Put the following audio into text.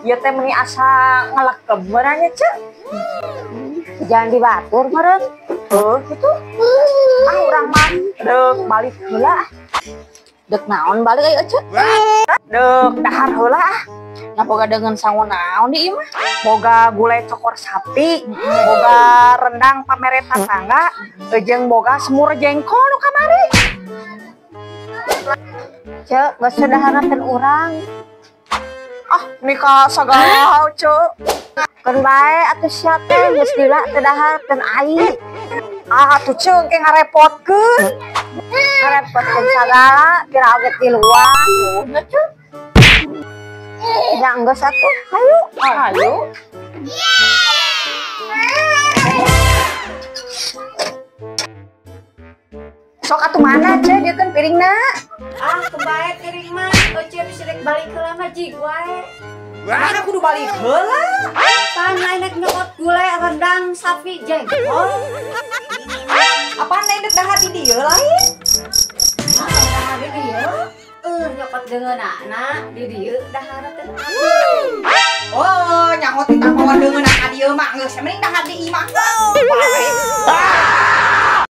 Ya teh meni asa ngelekep berannya cek. Jangan dibatur meren. Gitu. Urang mah dek balik heula. Dek naon balik ayo cek. Dek dahar heula. Napoga dengan sangon naon di imah. Boga gulai cokor sapi, boga rendang pamere tetangga, jeung boga semur jengkol nu kamari. Cek geus sadaharakeun urang. Nikah sagala cek. Keun bae atuh sia teh geus lila teu dahar teu ai. Atuh cek ke ngarepotkeun. Ngarepotkeun sagala kira oge tiluan. Cek. Ya geus atuh. Hayu. Hayu. Sok atuh mana cek dia kan piringna. Kebae piring mah euceun bisa rek balik heula mah jig wae. Mana kudu balik heula. Pan lain nyokot gulai rendang sapi jengkol. Apa naik dahar di dieu lain? Dahar di dieu. Nyokot dengan anak di dieu dahar teh. Oh, nyakot kita bawa dengan anak dieu mah geus mending dahar di imah.